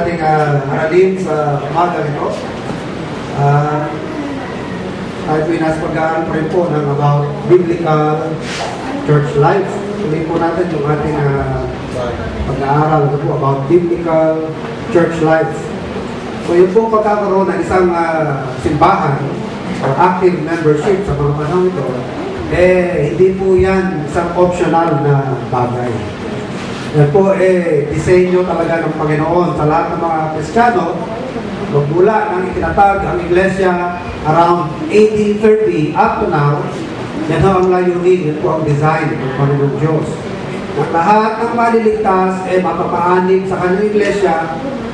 ating aralin sa umaga nito. Tayo po nasa pag-aaral pa rin po ng about biblical church life. Tuloy po natin yung ating pag-aaral po about biblical church life. So yun po pagkakaroon ng isang simbahan or active membership sa mga panahon ito, hindi po yan isang optional na bagay. Yan po disenyo talaga ng Panginoon sa lahat ng mga Kristiyano. Magmula nang itinatag ang Iglesia around 1830 up to now, yan ang layunin, yan po ang design ng Panginoon Diyos. At lahat ng maliligtas mapapaanib sa kanyang Iglesia,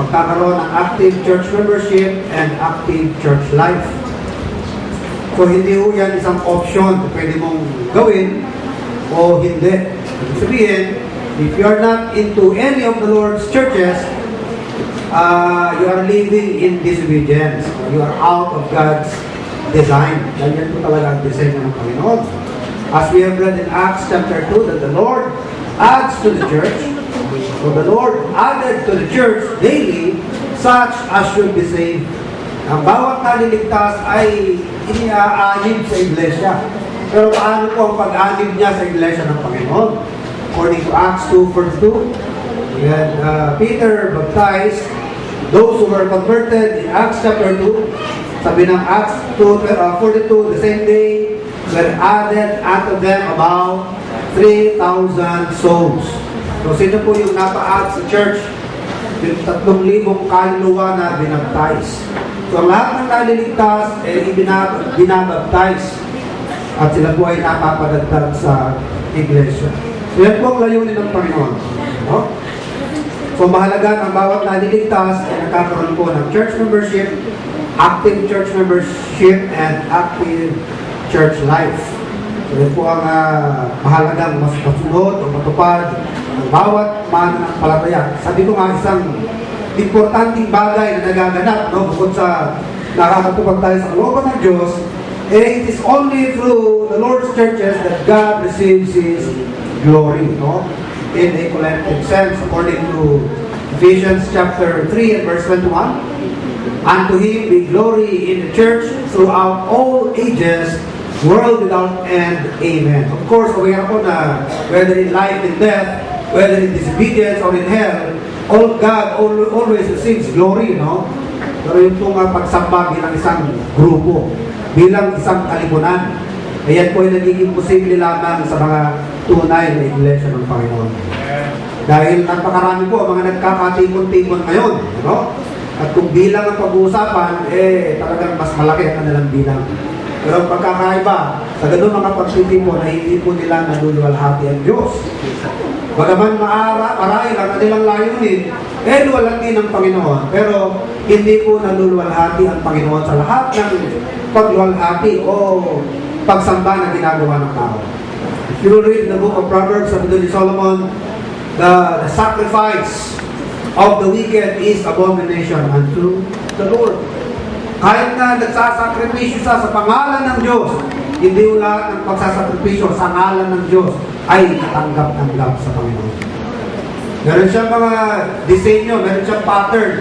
magkakaroon ng active church membership and active church life. So hindi po yan isang option na pwede mong gawin o hindi. Ibig sabihin, if you are not into any of the Lord's churches, you are living in disobedience. You are out of God's design. Ganyan po talaga ang design ng Panginoon. As we have read in Acts chapter 2, that the Lord adds to the church. So the Lord added to the church daily such as should be saved. Ang bawat naliligtas ay iniaanib sa iglesia. Pero paano po ang pag-anib niya sa iglesia ng Panginoon? According to Acts 2:42, Peter baptized those who were converted in Acts chapter 2. Sabi ng Acts 2:42, the same day were added unto them about 3,000 souls. So sino po yung napa-add sa church? Yung 3,000 kaluluwa na binaptize. So ang lahat ng naliligtas binabaptize at sila po ay napapadagdag sa iglesia. So yan po ang layunin ng Panginoon. No? So mahalaga ang bawat naliligtas ay nakakaroon po ng church membership, active church membership, and active church life. So yan po ang mahalagang mas masunod o matupad ang bawat mananampalataya. Sabi ko nga isang importanteng bagay na nagaganap, no, bukod sa nakakatupag tayo sa kalooban ng Diyos, it is only through the Lord's churches that God receives His glory, no? In a collective sense, according to Ephesians chapter 3 and verse 21, unto Him be glory in the church throughout all ages, world without end. Amen. Of course, aware ako na whether in life and death, whether in disobedience or in hell, all God always receives glory, no? Pero yung pong pagsamba bilang isang grupo, bilang isang kalipunan, ayan po ay nagiging posible lamang sa mga tunay na iglesia ng Panginoon. Dahil napakarami po ang mga nagkakatipon-tipon ngayon, no? At kung bilang ang pag-uusapan, talagang mas malaki ang kanilang bilang. Pero ang pagkakaiba, sa ganun mga pagtitipon na hindi po nila naluluwalhati ang Diyos. Bagaman marahil ang kanilang layunin, luwalhati ng Panginoon. Pero hindi po naluluwalhati ang Panginoon sa lahat ng pagluwalhati o pagsamba na ginagawa ng tao. If you read the book of Proverbs, sabi doon ni Solomon, the sacrifice of the wicked is abomination unto the Lord. Kahit na nagsasakripisyo sa pangalan ng Diyos, hindi yung lahat ng pagsasakripisyo sa ngalan ng Diyos ay katanggap-tanggap sa Panginoon. Meron siyang mga disenyo, meron siyang pattern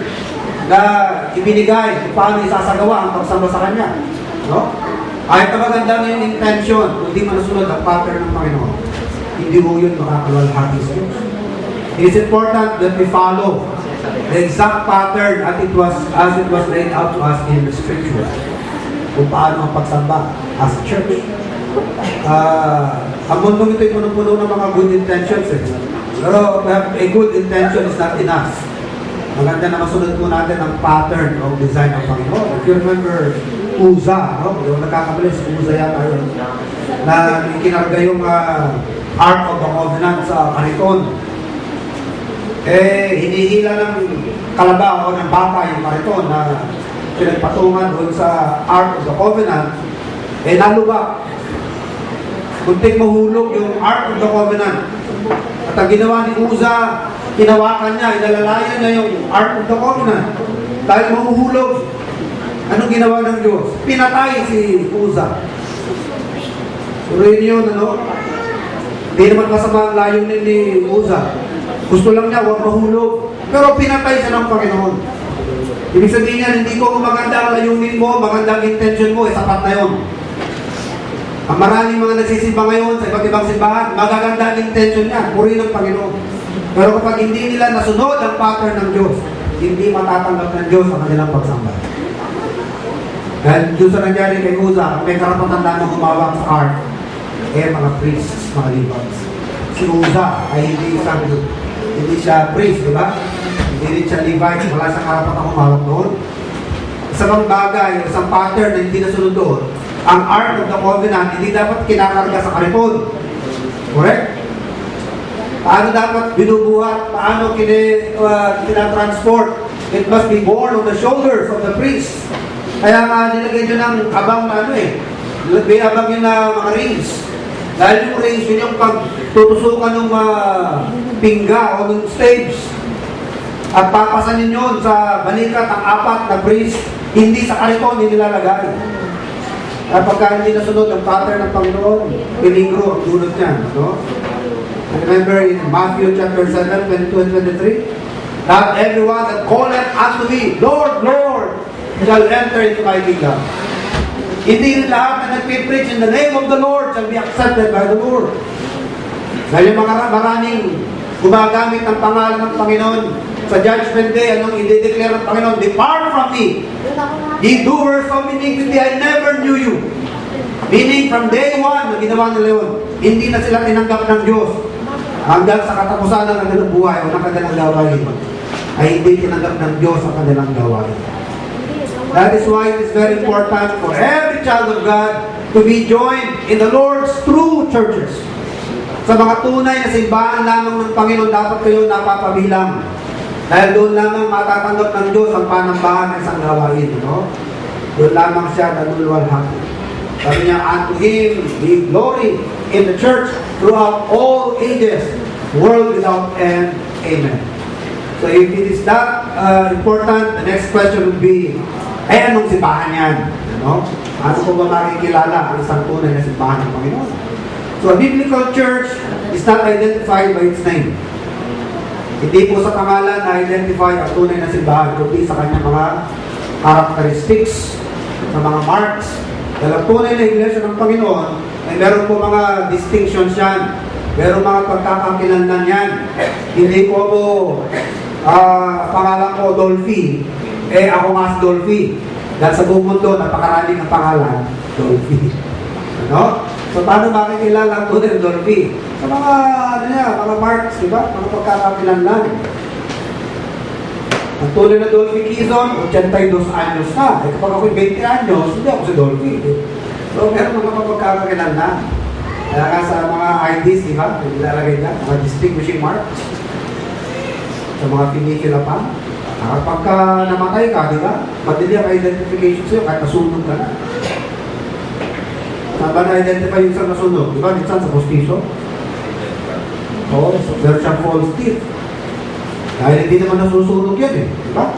na ibinigay kung paano isasagawa ang pagsamba sa Kanya. No? Kahit na maganda na yung intention, kung di manusunod ang pattern ng Panginoon, hindi mo yun makakalwalhati sa Diyos. It is important that we follow the exact pattern as it was laid out to us in the Scripture. Kung paano ang pagsamba as a church. Ang mundong ito ay puno-puno ng mga good intentions. Pero a good intention is not enough. Maganda na masunod po natin ang pattern of design ng Panginoon. If you remember Uza, no? Yung nakakabali si Uza yata yun, na ikinarga yung Ark of the Covenant sa kariton. Hinihila ng kalabaw o ng baka yung kariton na pinagpatungan doon sa Ark of the Covenant, nalubak. Kunting mahulog yung Ark of the Covenant. At ang ginawa ni Uza, hinawakan niya, inalalayan niya yung Ark of the Covenant. Dahil mahuhulog, anong ginawa ng Diyos? Pinatay si Uza. Suriin yun, ano? Hindi naman masama ang layunin ni Uza. Gusto lang niya, huwag mahulog Pero pinatay siya ng Panginoon. Ibig sabihin niya, hindi ko maganda ang layunin mo, maganda ang intention mo, sapat na yun. Ang maraming mga nagsisimba ngayon sa iba't ibang simbahan, magaganda ang intention niya, puri ng Panginoon. Pero kapag hindi nila nasunod ang pattern ng Diyos, hindi matatanggap ng Diyos ang kanilang pagsamba. Dahil doon sa nangyari kay Uza, may karapatan lamang humawak sa ark, mga priests, mga Levites. Si Uza ay hindi siya priest, di ba? Hindi rin siya Levite, wala siyang karapatan humawak doon. Isang bagay, isang pattern na hindi nasunod doon, ang Ark of the Covenant, hindi dapat kinakarga sa karipon. Correct? Paano dapat binubuhat? Paano kinatransport? It must be borne on the shoulders of the priest. Kaya nga nilagay nyo ng abang na may abang yun na mga rings. Dahil yung rings, yun yung pagtutusukan ng pingga o ng staves. At papasanin yun sa balikat ng apat na priest, hindi sa karipon, hindi nilalagay. At pagka hindi nasunod ang pattern ng Panginoon, peligro ang dulot niyan. No? Remember in Matthew chapter 7, 22 and 23, not everyone that calleth unto me, Lord, Lord, shall enter into my kingdom. Hindi rin lahat na nagpipreach in the name of the Lord shall be accepted by the Lord. Dahil yung maraming gumagamit ng pangalan ng Panginoon sa judgment day, anong i-declare ng Panginoon, depart from me, ye doers of iniquity, I never knew you. Meaning from day one na ginawa nila yun, hindi na sila tinanggap ng Diyos. Hanggang sa katapusan ng kanilang buhay o ng kanilang gawain, ay hindi tinanggap ng Diyos ang kanilang gawain. That is why it is very important for every child of God to be joined in the Lord's true churches. Sa mga tunay na simbahan lamang ng Panginoon, dapat kayo napapabilang. Dahil doon lamang matatanggap ng Diyos ang panambahan ng isang gawain. No? Doon lamang siya nanulwalhati. Sabi niya, unto Him be glory in the church throughout all ages, world without end. Amen. So if it is that important, the next question would be, anong simbahan yan? No? Ano po ba makikilala ang isang tunay na simbahan ng Panginoon? So a biblical church is not identified by its name. Hindi po sa pangalan na-identify ang tunay na simbahan, kundi sa kanyang mga characteristics, sa mga marks. Dahil ang tunay na iglesia ng Panginoon, ay meron po mga distinctions yan. Meron mga pagkakakilanlan yan. Hindi po ako, pangalan ko Dolphy, ako nga si Dolphy. Dahil sa buong mundo, napakaraming ang pangalan, Dolphy. Ano? So, paano makikilala ang tunay na Dolphy? Sa mga, mga marks, di ba? Mga pagkakakilanlan. Ang tunay na Dolphy Quezon, 82 anyos na. Kapag ako'y 20 anyos, hindi ako si Dolphy. So, meron mga pagkakakilanlan. Kaya nga sa mga IDs, di ba? Ilalagay na, mga distinguishing marks. Sa mga pinikila pa. Kapag namatay ka, di ba? Madali ang identification sa'yo, kahit nasunog ka na. Saan ba na-identify yung isang nasunog? Di ba? Minsan sa postiso? Oo, so meron siyang false teeth. Dahil hindi naman nasusunog yan eh. Di ba?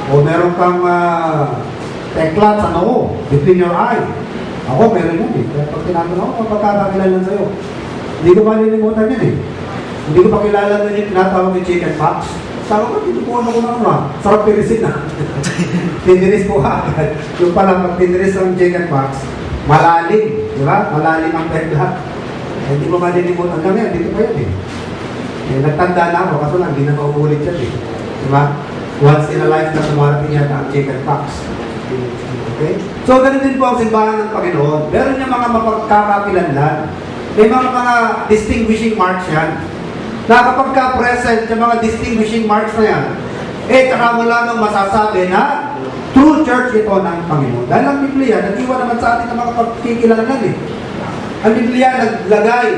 O meron kang teklat sa noo, between your eye. Ako, meron yun eh. Kaya pag tinatanong ako, magkakakilalan sa'yo. Hindi ko pa nilimutan yan eh. Hindi ko pa kilala na yung tinatawag yung chicken pox. Sabi ko, tinupuan ako ng sarap tirisin na. Tiniris po agad. Yung pala, pag tiniris ang chicken pox, malalim. Di ba? Malalim ang teklat. Hindi ko malilimutan kami. Dito pa yun eh. Nagtanda na ako, kaso lang, hindi na mauulit yan eh. Di ba? Once in a life na sumarating yan ang chicken pox. Okay? So, ganun din po ang simbahan ng Panginoon. Meron niya mga mapagkakakilanlan. May mga distinguishing marks yan. Na kapag ka-present yung mga distinguishing marks na yan, tsaka mo lamang masasabi na true church ito ng Panginoon. Dahil ang Biblia, nag-iwan naman sa atin ng mga pagkikilanlan eh. Ang Biblia naglagay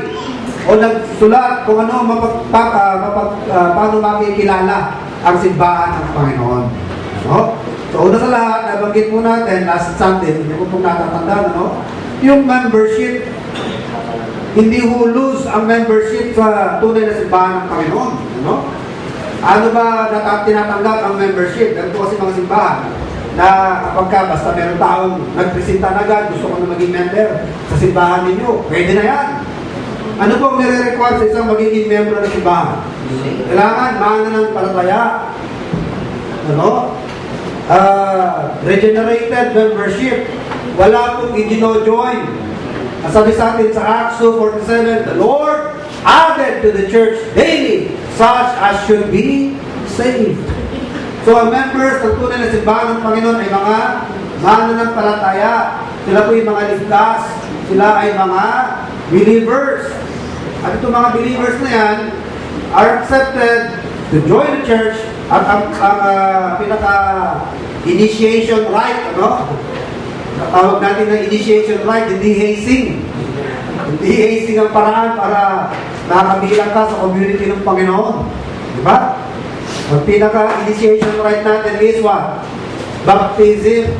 o nagsulat kung ano paano makikilala ang simbahan ng Panginoon. No? So, una sa lahat, nabanggit po natin last Sunday, hindi ko pong natatandaan, no? Yung membership, hindi hulus ang membership sa tunay na simbahan ng Panginoon. No? Ano ba tinatanggap ang membership? Ganito kasi mga simbahan na kapag basta meron taong nagpresenta na agad, gusto ko na maging member sa simbahan ninyo, pwede na yan. Ano pong nire-require sa isang magiging membro ng simbahan? Kailangan mananampalataya. Ano? Regenerated membership. Wala pong i-join. Sabi sa atin sa Acts 2:47, the Lord added to the church daily such as should be saved. So ang members ng tunay na simbahan ng Panginoon ay mga mananampalataya. Sila po yung mga ligtas. Sila ay mga believers. At itong mga believers na yan are accepted to join the church at ang pinaka-initiation rite, ano? Tawag natin na initiation rite, hindi hazing. Hindi hazing ang paraan para nakabilang ka sa community ng Panginoon. Diba? Ang pinaka-initiation rite natin is what? Baptism.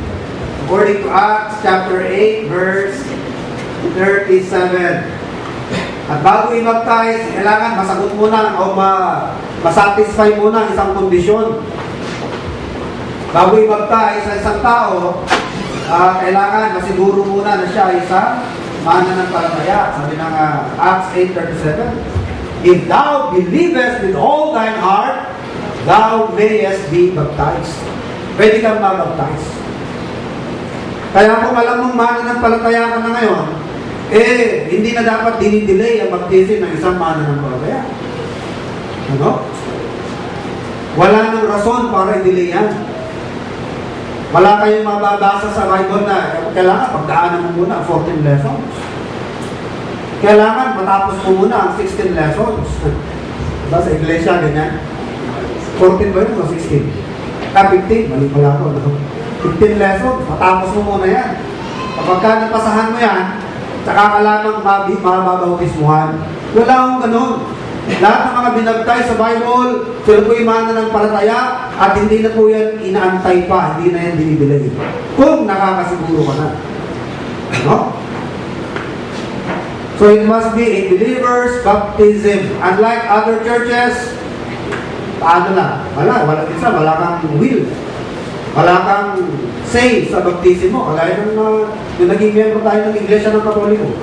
According to Acts chapter 8, verse 37. At bago i-baptize, kailangan masagot muna o masatisfy muna ang isang kondisyon. Bago i-baptize sa isang tao, kailangan masiguro muna na siya ay isang mananampalataya. Sabi ng Acts 8:37, if thou believest with all thine heart, thou mayest be baptized. Pwede kang ma-baptize. Kaya kung alam mong mananampalataya ka na ngayon, hindi na dapat dinidelay ang baptism ng isang mananampalataya. Ano? Wala nang rason para i-delay yan. Wala kayong mababasa sa Bible na kailangan pagdaanan mo muna ang 14 lessons. Kailangan matapos mo muna ang 16 lessons. Diba sa iglesia, ganyan? 14 ba yun o 16? 15, mali pala ako. 15 lessons, matapos mo muna yan. Kapag ka napasahan mo yan, tsaka ka lamang mababautismuhan. Wala akong ganun. Lahat ng mga binabtay sa Bible, sila po yung mananampalataya at hindi na po yan inaantay pa, hindi na yan dinidelay. Kung nakakasiguro ka na. No? So it must be a believer's baptism. Unlike other churches, paano lang? Wala isa, wala kang will. Wala kang say sa baptism mo. Kagaya ng yung naging member tayo ng Iglesia ng Katoliko.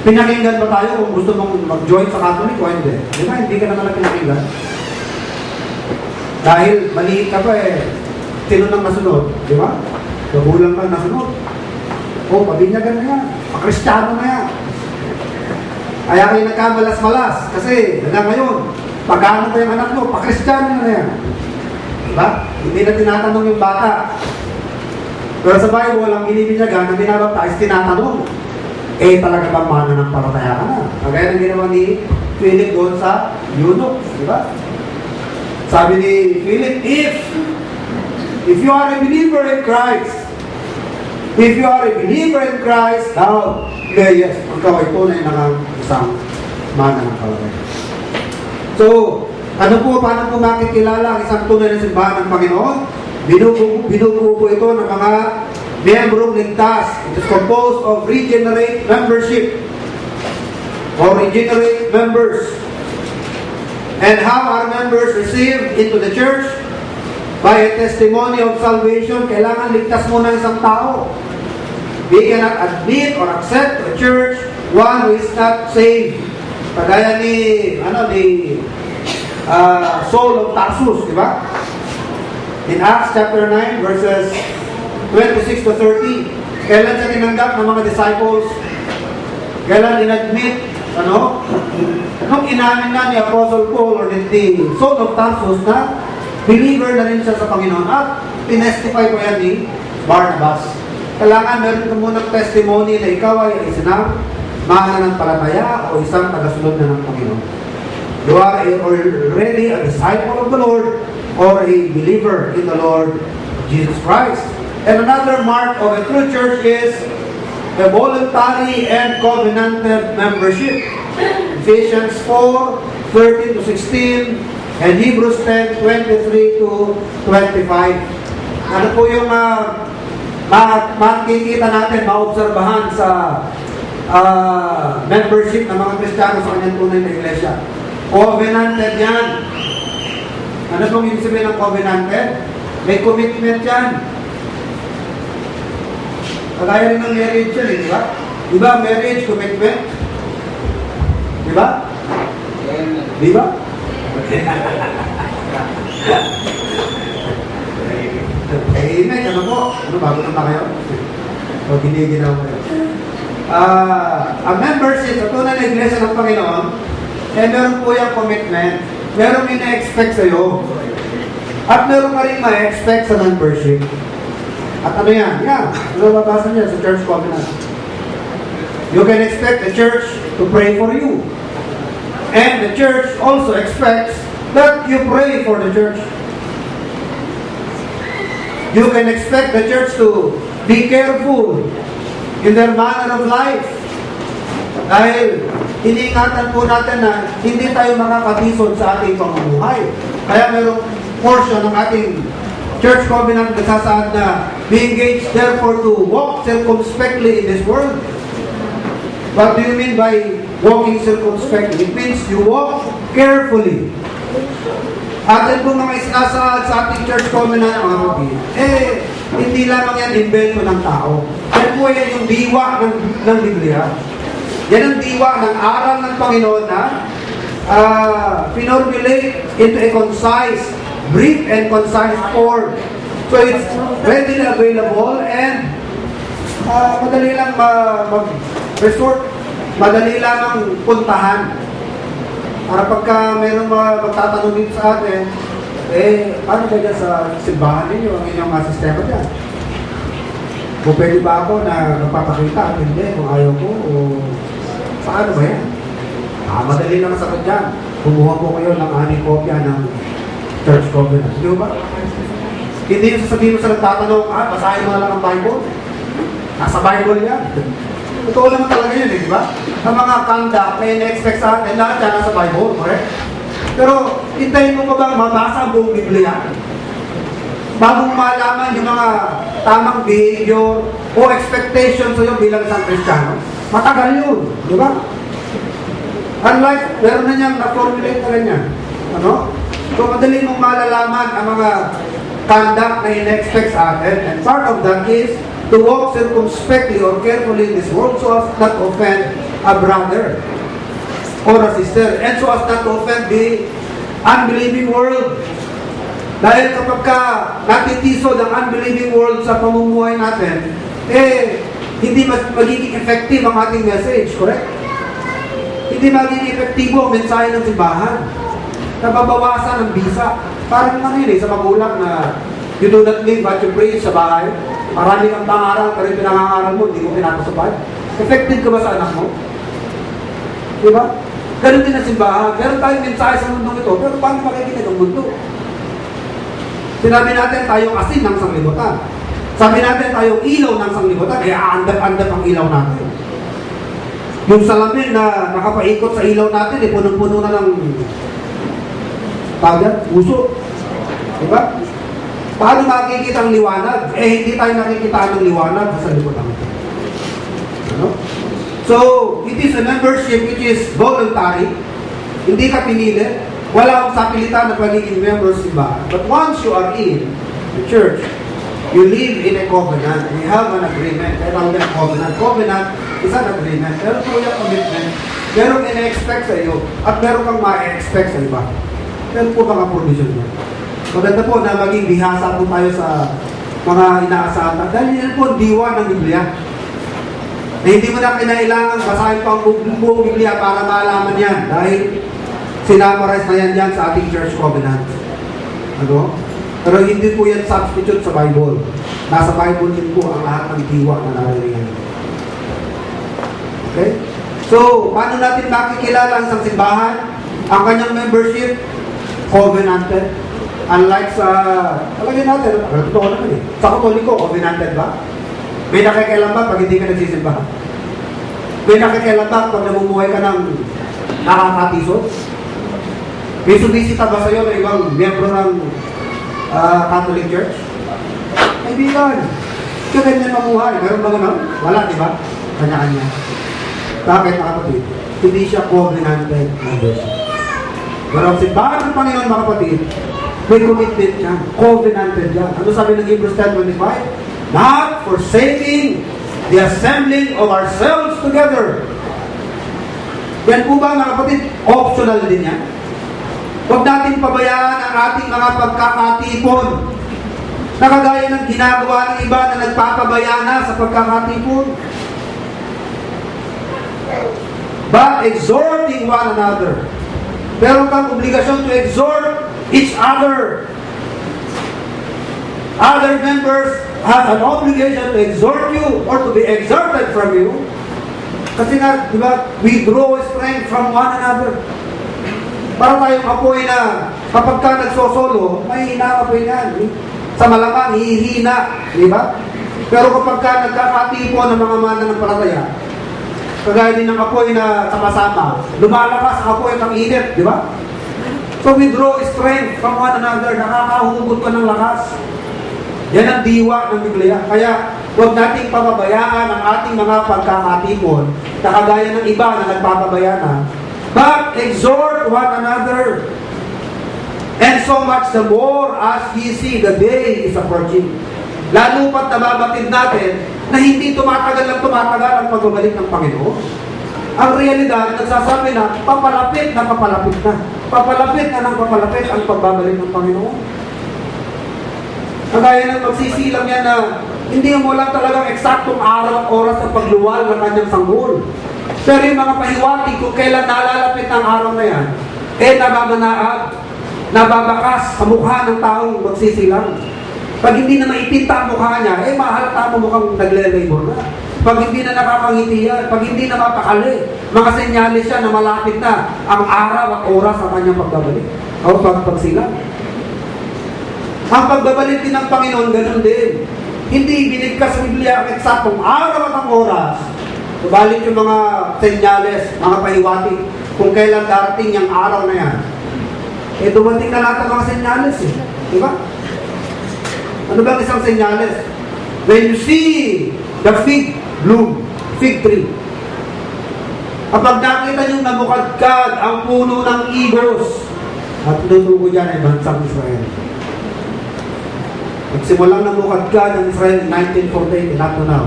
Pinakinggan ba tayo kung gusto mong mag-join sa Catholic o hindi? Di ba? Hindi ka naman pinakinggan. Dahil maliit ka pa sino nang nasunod? Di ba? Kabulang ka nasunod. Pabinyagan na yan. Pakristyano na yan. Kaya kayo nagkamalas-malas. Kasi hanggang ngayon, pag-ano pa yung anak mo, pakristyano na yan. Diba? Hindi na tinatanong yung bata. Pero sa Bible, ang binibinyagan, ang binabaptize, tinatanong. Talaga bang mananampalataya ka na? Kagaya ng ginawa ni Philip doon sa eunuch, di ba? Sabi ni Philip, if you are a believer in Christ, now, yes, ikaw ay tunay na kang isang mananampalataya. So, paano po makikilala ang isang tunay na simbahan ng Panginoon? Binubuo po ito ng mga miyembrong ligtas. It is composed of regenerate membership or regenerate members. And how are members received into the church? By a testimony of salvation. Kailangan ligtas muna isang tao. We cannot admit or accept to a church one who is not saved. Kagaya ni Saul of Tarsus, di ba? In Acts chapter 9 verses 26 to 30, kailan siya tinanggap ng mga disciples? Kailan inadmit? Nung inamin na ni Apostle Paul or ni Saul of Tarsus na believer na rin siya sa Panginoon at tinestify ko yan ni Barnabas. Kailangan meron ka munang testimony na ikaw ay isang mananampalataya o isang tagasunod na ng Panginoon. You are already a disciple of the Lord or a believer in the Lord Jesus Christ. And another mark of a true church is a voluntary and covenanted membership. Ephesians 4:13 to 16 and Hebrews 10:23 to 25. Ano po yung makikita natin, maobserbahan sa membership ng mga Kristiyano sa kanyang tunay na iglesia? Covenanted yan. Ano pong ibig sabihin ng covenanted? May commitment yan. Kagaya rin ng marriage yan, di ba? Di ba marriage, commitment? Di ba? Di ba? Amen. Ano po? Ano, bago na kayo? O, giniginaw mo yun. Ang membership sa tunay na iglesia ng Panginoon, meron po yung commitment. Meron may na-expect sa'yo. At meron ka rin ma-expect sa membership. At ano yan? Yan. Ano babasa niya sa church covenant? You can expect the church to pray for you. And the church also expects that you pray for the church. You can expect the church to be careful in their manner of life. Dahil iniingatan po natin na hindi tayo makakatisod sa ating pamumuhay. Kaya mayroong portion ng ating church covenant nagsasaad na be engaged therefore to walk circumspectly in this world. What do you mean by walking circumspectly? It means you walk carefully. Atin po mga isinasaad sa ating church covenant, mga kapatid, hindi lamang yan invento ng tao. Yan po yan yung diwa ng Biblia. Yan ang diwa ng aral ng Panginoon na pinormulate into a concise, brief and concise form. So it's readily available and madali lang mag-resort, madali lang puntahan. Para pagka mayroong magtatanong dito sa atin, paano ba dyan sa simbahan ninyo, ang inyong sistema dyan? Kung pwede ba ako na magpapakita at hindi, kung ayaw ko, o paano ba yan? Madali lang sagot dyan. Kumuha po kayo ng aming kopya ng church covenant. Hindi ba? Hindi yung sasabihin mo sa nagtatanong, basahin mo na lang ang Bible. Nasa Bible yan. Totoo naman talaga yun, di ba? Ang mga conduct na in-expect sa atin, lahat yan nasa Bible, correct? Pero, hintayin mo pa bang mabasa ang buong Biblia? Bago mo malaman yung mga tamang behavior o expectation sa'yo bilang isang Kristiyano, matagal yun, di ba? Unlike, meron na niyang na-formulate na rin yan. Ano? So, madali mong malalaman ang mga conduct na in-expect sa atin. And part of that is to walk circumspectly or carefully in this world so as not to offend a brother or a sister, and so as not to offend the unbelieving world. Dahil kapag natitisod ang unbelieving world sa pamumuhay natin, hindi magiging effective ang ating message, correct? Hindi magiging efektibo ang mensahe ng simbahan. Nababawasan ang bisa. Parang sa magulang na you do not live what you preach sa bahay. Marami kang pangaral, pero yung pinangangaral mo, hindi mo pinapasabay. Effective ka ba sa anak mo? Diba? Ganun din ang simbahan. Meron tayong mensahe sa mundong ito, pero paano makikinig ang mundo? Sinabi natin tayong asin ng sanglibutan. Sabi natin tayong ilaw ng sanglibutan, kaya aandap-andap ang ilaw natin. Yung salamin na nakapaikot sa ilaw natin, punong-puno na ng puso. Diba? Paano makikita ang liwanag? Hindi tayo nakikita ng liwanag sa libutan. Ano? So, it is a membership which is voluntary. Hindi ka pinili. Wala akong sapilitan na pagiging member sa simbahan. But once you are in the church, you live in a covenant. We have an agreement. Meron ng covenant. Covenant is an agreement. Meron po yung commitment. Meron in-expect sa iyo at meron kang ma-expect sa iba. Meron po mga provision mo. Maganda po na maging bihasa po tayo sa mga inaasahan. Dahil yan po diwa ng Biblia. Na hindi mo na kinailangan basahin pa ang buong Biblia para malaman yan. Dahil sinamarize na yan dyan sa ating church covenant. Ano? Pero hindi po yan substitute sa Bible. Nasa Bible din po ang lahat ng diwa na naririyan. Okay? So, paano natin makikilala ang isang simbahan? Ang kanyang membership, covenanted. Unlike sa, talagay natin, totoo naman eh. Sa Katoliko, covenanted ba? May nakikialam ba pag hindi ka nagsisimba? May nakikialam ba pag namumuhay ka ng nakakatisod? May sumisita ba sa'yo ng ibang miyembro ng Catholic Church? Kaibigan, ganyan mamuhay. Meron ba gano'n? Wala, di ba? Kanya-kanya. Bakit, mga kapatid? Hindi siya covenanted membership. Pero ang simbahan ng Panginoon, mga kapatid, may commitment yan. Covenanted yan. Ano sabi ng Hebrews 10:25? Not forsaking the assembling of ourselves together. Yan po ba mga kapatid? Optional din yan. Huwag natin pabayaan ang ating mga pagkakatipon. Nakagaya ng ginagawa ng iba na nagpapabaya na sa pagkakatipon. But exhorting one another. Meron kang obligasyon to exhort each other. Other members have an obligation to exhort you or to be exhorted from you. Kasi nga, di ba, we draw strength from one another. Para tayong apoy na kapag ka nagsosolo, may inaapoy yan. Sa malamang, hihina. Di ba? Pero kapag ka nagkakatipon ng mga mananampalataya, kagaya din ng apoy na sama-sama, lumalakas ang apoy at ang init. Di ba? So we draw strength from one another. Nakakahugot ka ng lakas. Yan ang diwa ng Biblia. Kaya huwag nating pababayaan ang ating mga pagkakatipon na kagaya ng iba na nagpapabaya na. But exhort one another. And so much the more as ye see the day is approaching. Lalo pat nababatid natin na hindi tumatagal ang pagbabalik ng Panginoon. Ang realidad, nagsasabi na papalapit na. Papalapit na ng papalapit ang pagbabalik ng Panginoon. Kagaya ng magsisilang yan na hindi mo lang talagang eksaktong araw at oras ng pagluwal ng kanyang sanggol. Pero yung mga pahiwatig kung kailan nalalapit ang araw na yan, nababanaag, nababakas sa mukha ng taong magsisilang. Pag hindi na maitinta ang mukha niya, mahalata mo mukhang nagle-labor na. Pag hindi na nakakangiti yan, pag hindi na mapakali, mga senyalis siya na malapit na ang araw at oras ng kanyang pagbabalik. O pagsilang. Ang pagbabalik din ng Panginoon, ganun din. Hindi binigkas sa Biblia ang eksaktong araw at ang oras. Subalit yung mga senyales, mga pahiwatig, kung kailan darating yung araw na yan. Dumating na lahat ang mga senyales eh. Di ba? Ano ba ang isang senyales? When you see the fig bloom, fig tree. Kapag nakita niyong nabukadkad ang puno ng igos, at tutugo dyan ay bansang Israel. Nagsimulang namukadkad ng Israel 1948, not to now.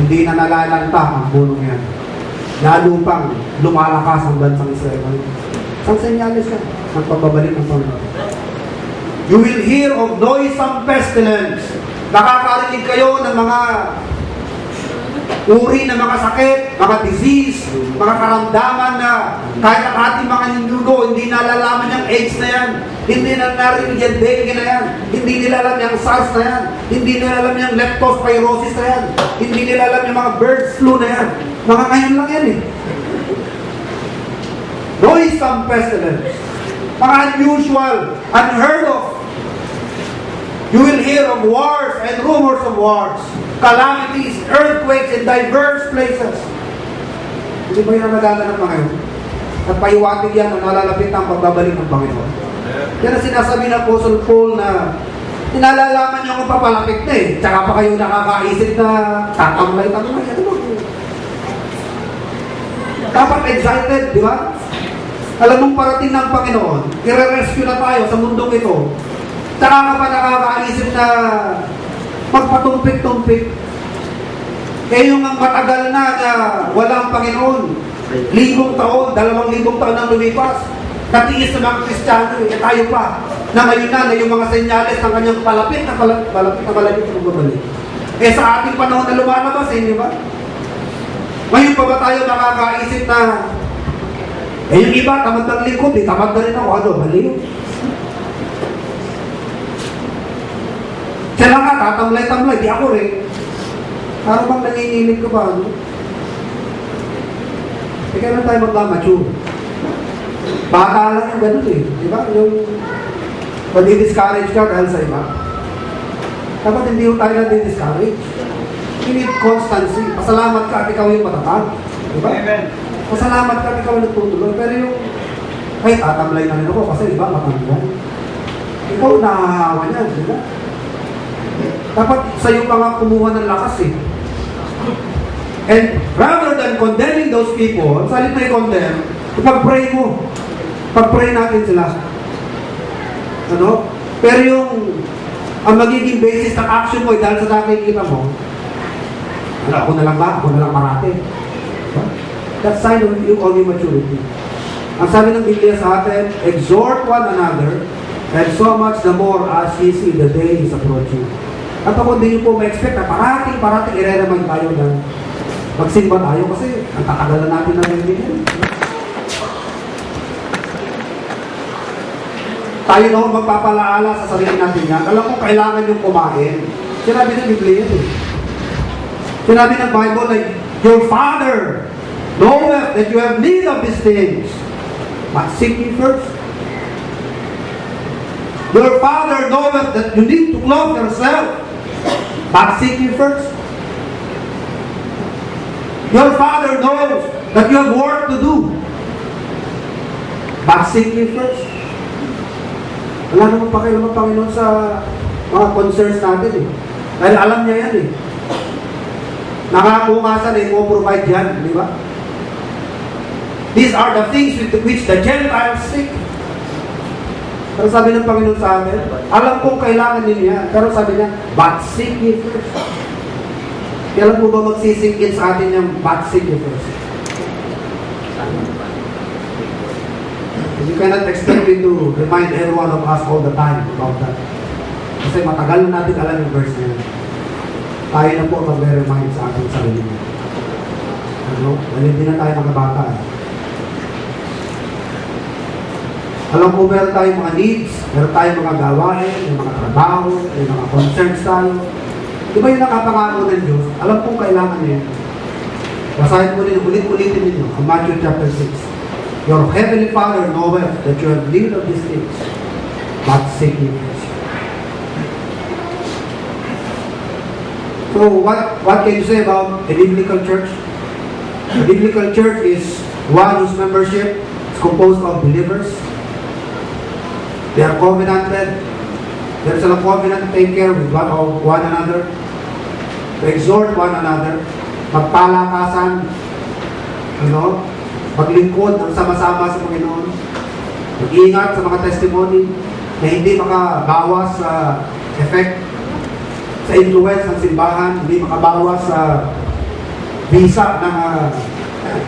Hindi na nalalanta ang punong yan. Lalo pang lumalakas ang bansang Israel. Isang senyales yan ang pagbabalik ng Panginoon. You will hear of noisome pestilence. Nakakarinig kayo ng mga uri ng mga sakit, mga disease, mga karamdaman na kahit ang ating mga ninuno, hindi nalalaman yung AIDS na yan, hindi na narinig yung dengue na yan, hindi nila alam yung SARS na yan, hindi nila alam yung leptospirosis na yan, hindi nila alam yung mga bird flu na yan. Mga ngayon lang yan eh. Noisome pestilence. Mga unusual, unheard of. You will hear of wars and rumors of wars, calamities, earthquakes in diverse places. Hindi ba yung nagaganap na ngayon? At pahiwatig yan na nalalapit ang pagbabalik ng Panginoon. Yan ang sinasabi ng Apostle Paul na inalalaman niyo kung papalapit na eh. Tsaka pa kayo nakakaisip na tatamlay-tamlay. Ano ba? Dapat excited, di ba? Alam mong parating ng Panginoon, i-rescue na tayo sa mundong ito. Tsaka ka pa nakakaisip na magpatumpik-tumpik. Yung matagal na walang Panginoon. 1,000 taon, 2,000 taon nang lumipas. Natiis sa mga Kristiyano, tayo pa. Na ngayon na yung mga senyales ng kanyang palapit na pagbabalik. Sa ating panahon na lumalabas, di ba? Ngayon pa ba tayo nakakaisip na yung iba, tamad ng likod, tamad na rin ako. Ano, mali yun. Sila nga, tatamlay-tamlay, di ako rin. Parang bang nanginginig ko ba? Ano? Kailan tayo magmamature? Bata lang yung ganun eh. Di ba? Yung pag-discourage ka dahil sa iba. Dapat hindi yung tayo na-discourage. You need constancy. Pasalamat ka at ikaw yung matatag. Di ba? Amen. Pasalamat ka at ikaw yung nagtutuloy. Pero yung, ay, tatamlay na rin ako kasi iba matanggal. Ikaw nahahawa niyan, di ba? Dapat sa'yo pa nga kumuha ng lakas eh. And rather than condemning those people, salit na i-condemn, ipag-pray mo. Pag-pray natin sila. Ano? Pero yung ang magiging basis ng action mo dahil sa nakikita mo, ako na lang ba? Ako na lang marate. Diba? That's sign of immaturity. Ang sabi ng Biblia sa atin, exhort one another, and so much the more as ye see the day is approaching. At ako hindi nyo po ma-expect na parating i-remind tayo na magsimba tayo kasi ang tatagalan natin na rin din. Tayo noon magpapalaala sa sarili natin yan. Alam ko kailangan yung kumain. Sinabi ng Biblia eh. Sinabi ng Bible like, your Father knoweth that you have need of these things. But seek ye first. Your Father knoweth that you need to clothe yourself. But seek ye first. Your Father knows that you have work to do. But seek ye first. Wala naman pakialam ang Panginoon sa mga concerns natin eh. Dahil alam niya yan eh. Nakakumasan eh, mo-provide yan, di ba? These are the things with which the Gentiles seek. Pero sabi ng Panginoon sa amin, alam kong kailangan niya, pero sabi niya, but seek ye first. Kailan po ba magsisingin sa atin yung but seek ye first? You cannot expect me to remind every one of us all the time about that. Kasi matagal na natin alam yung verse na yun. Tayo na po mag-remind sa ating sarili. Ano? Dahil hindi na tayo mga bata. Alam ko, meron tayong mga needs, meron tayong mga gawain, may mga trabaho, may mga concerns tayo. Di ba yung nakapangako ng Diyos? Alam kong kailangan niya. Basahin mo rin, ulit-ulitin ninyo, ang Matthew chapter 6. Your heavenly Father knoweth that you have need of these things, but seek ye first. So, what can you say about a biblical church? A biblical church is one whose membership is composed of believers. They are covenanted. There is a covenant to take care with one another, to exhort one another, magpalakasan, maglingkod ng sama-sama sa Panginoon, mag-iingat sa mga testimony na hindi makabawas sa effect, sa influence ng simbahan, hindi makabawas sa visa ng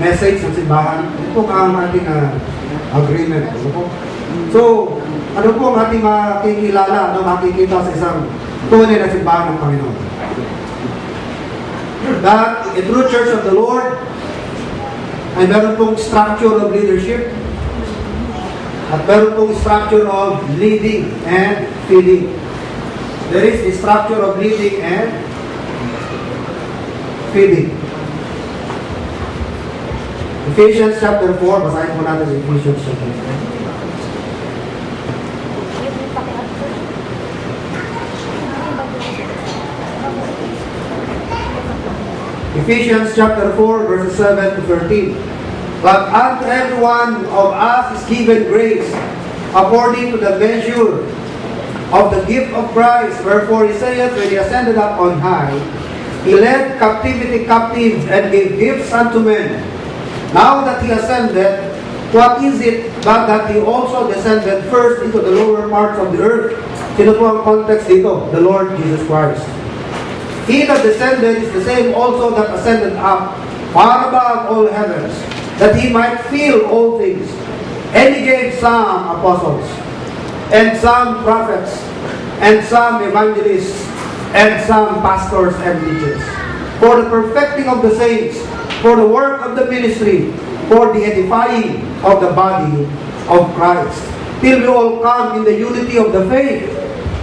message ng simbahan. Ito po ang ating agreement. So, ano po ang ating makikilala, makikita sa isang tunay na simbahan ng Panginoon? That a true church of the Lord ay meron pong structure of leadership at meron pong structure of leading and feeding. There is the structure of leading and feeding. Ephesians chapter 4, basahin po natin Ephesians chapter 4. Ephesians chapter 4, verses 7 to 13. But unto every one of us is given grace, according to the measure of the gift of Christ. Wherefore he saith, when he ascended up on high, he led captivity captive, and gave gifts unto men. Now that he ascended, what is it but that he also descended first into the lower parts of the earth? Sino po ang context dito? The Lord Jesus Christ. He that descended is the same also that ascended up far above all heavens, that he might fill all things. And he gave some apostles, and some prophets, and some evangelists, and some pastors and teachers, for the perfecting of the saints, for the work of the ministry, for the edifying of the body of Christ, till we all come in the unity of the faith,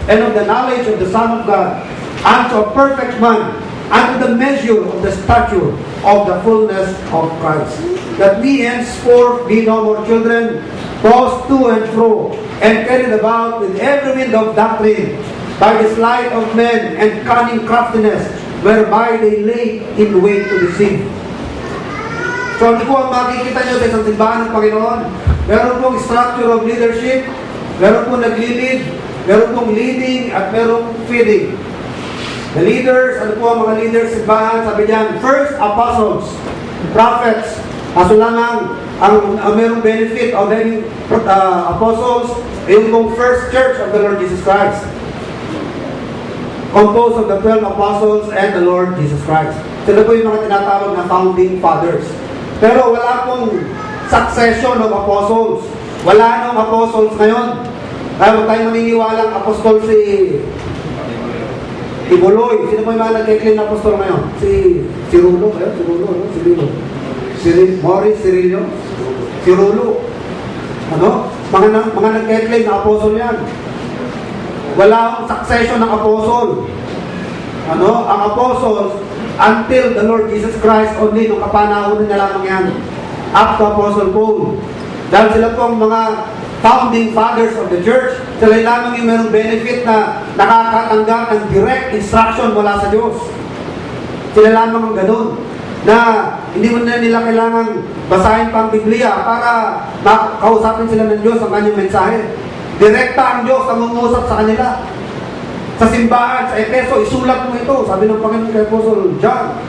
and of the knowledge of the Son of God, unto a perfect man, unto the measure of the stature of the fullness of Christ, that we henceforth be no more children, tossed to and fro, and carried about with every wind of doctrine, by the sleight of men and cunning craftiness, whereby they lay in wait to deceive. So ano po ang makikita nyo sa isang simbahan ng Panginoon? Meron pong structure of leadership, meron pong nag-lead, meron pong leading, at meron feeding. The leaders, ano po ang mga leaders sa simbahan? Sabi niyan, first, apostles, prophets. Kaso lang ang merong benefit of having apostles, yung pong first church of the Lord Jesus Christ, composed of the 12 apostles and the Lord Jesus Christ. Sila po yung mga tinatawag na founding fathers. Pero wala pong succession of apostles. Wala nang apostles ngayon. Kaya huwag tayong maniniwalang apostol si Ibuloy. Sino po yung mga nag-claim na apostol ngayon? Si Rulo. Si Rulo. Si Rulo. Si Morris, si Rillo. Si Rulo. Ano? Mga nag-claim na apostol yan. Wala akong succession ng apostol. Ano? Ang apostles, until the Lord Jesus Christ only, nung kapanahonan niya lamang yan. Up to Apostle Paul. Dahil sila pong mga founding fathers of the church, sila lamang yung mayroong benefit na nakakatanggap ng direct instruction mula sa Diyos. Sila lamang ang ganun, na hindi mo na nila kailangan basahin pa ang Biblia para makausapin sila ng Diyos ang kanyang mensahe. Direkta ang Diyos ang mangusap sa kanila. Sa simbahan, sa Efeso, isulat mo ito. Sabi ng Panginoon kay Apostle John.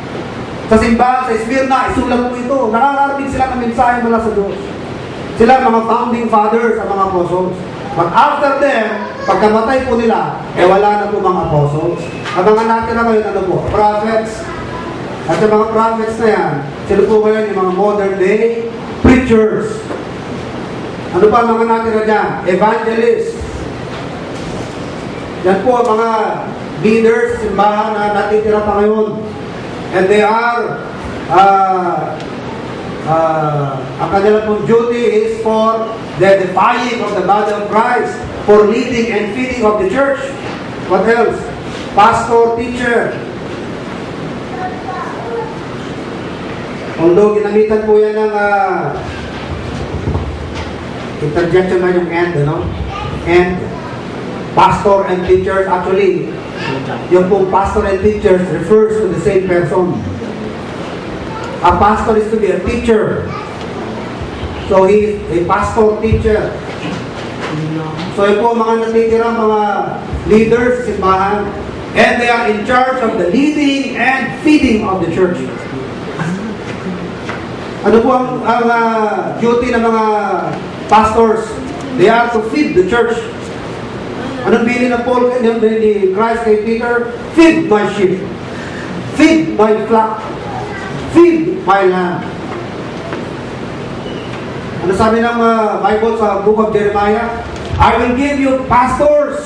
Sa simbahan, sa Esmirna, isulat mo ito. Nakakarating sila ng mensahe mula sa Diyos. Sila mga founding fathers ang mga apostles. But after them, pagkamatay po nila, wala na po mga apostles. Ang mga natira ngayon, ano po? Prophets. At yung mga prophets na yan, sila po ngayon yung mga modern day preachers. Ano pa ang mga natira dyan? Evangelists. Yan po ang mga leaders sa simbahan na natitira pa ngayon. And they are ang kanilang pong duty is for the defying of the body of Christ, for leading and feeding of the church. What else? Pastor, teacher. Although ginamitan po yan ng interjection na yung and, ano? And pastor and teachers, actually, yung pong pastor and teachers refers to the same person. A pastor is to be a teacher. So he is a pastor teacher. So yun po mga natitira, mga leaders sa simbahan. And they are in charge of the leading and feeding of the church. Ano po ang duty ng mga pastors? They are to feed the church. Anong bilin ng Paul ni Christ kay Peter? Feed my sheep. Feed my flock. Feed my lamb. Ano sabi ng Bible sa book of Jeremiah? I will give you pastors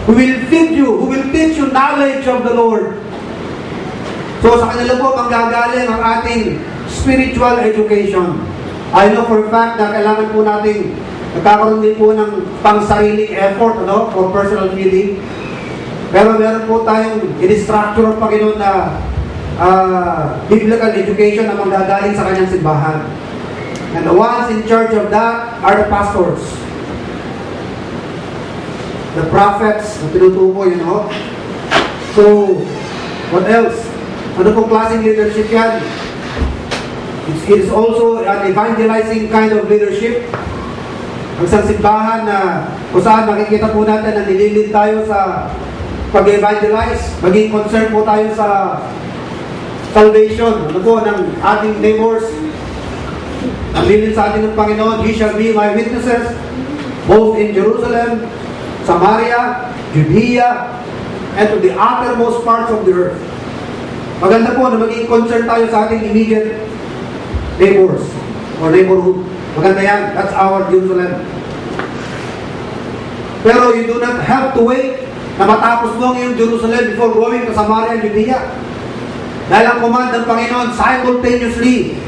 who will feed you, who will teach you knowledge of the Lord. So sa kanila po manggagaling ang ating spiritual education. I know for a fact na kailangan po natin nagkakaroon din po ng pang-sariling effort, ano, for personal feeding. Pero meron po tayong in-structure ng Panginoon na biblical education na manggagaling sa kanyang simbahan. And the ones in charge of that are the pastors. The prophets na tinutukoy, you know. So, what else? Ano pong klaseng leadership yan? It is also an evangelizing kind of leadership. Ang isang simbahan na kung saan makikita po natin na nililid tayo sa pag-evangelize, maging concern po tayo sa salvation, ano po, ng ating neighbors. Ang lilid sa atin ng Panginoon, He shall be my witnesses, both in Jerusalem, Samaria, Judea, and to the uttermost parts of the earth. Maganda po na maging concern tayo sa ating immediate neighbors or neighborhood. Maganda yan. That's our Jerusalem. Pero you do not have to wait na matapos mo ang iyong Jerusalem before going to Samaria and Judea. Dahil ang command ng Panginoon simultaneously.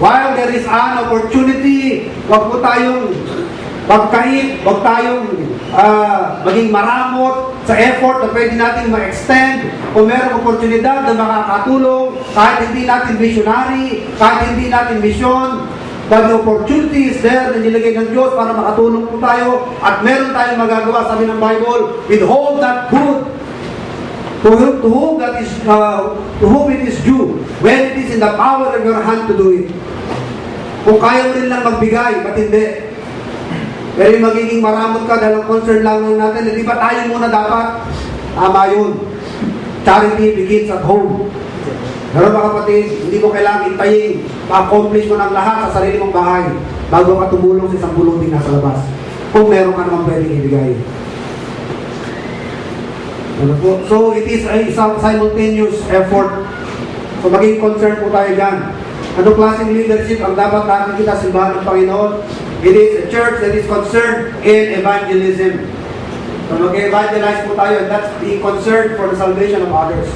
While there is an opportunity, wag po tayong magkait, wag tayong maging maramot sa effort na pwede natin ma-extend o merong oportunidad na makakatulong kahit hindi natin visionary, kahit hindi natin mission. But the opportunity is there na nilagay ng Diyos para makatulong po tayo at meron tayong magagawa. Sabi ng Bible, withhold not good to whom it is due when it is in the power of your hand to do it. Kung kaya mo rin lang magbigay, ba't hindi? Pero yung magiging maramot ka dahil ang concern lang natin, hindi ba tayo muna dapat? Tama yun. Charity begins at home. Pero mga kapatid, hindi mo kailangan intayin, ma-accomplish mo ng lahat sa sarili mong bahay bago ka tumulong sa isang buluting nasa labas. Kung meron ka naman pwedeng ibigay. Ano po? So, it is a simultaneous effort. So, maging concern po tayo dyan. Anong klaseng leadership ang dapat nakikita sa simbahan ng Panginoon? It is a church that is concerned in evangelism. So mag-evangelize po tayo, and that's being concerned for the salvation of others.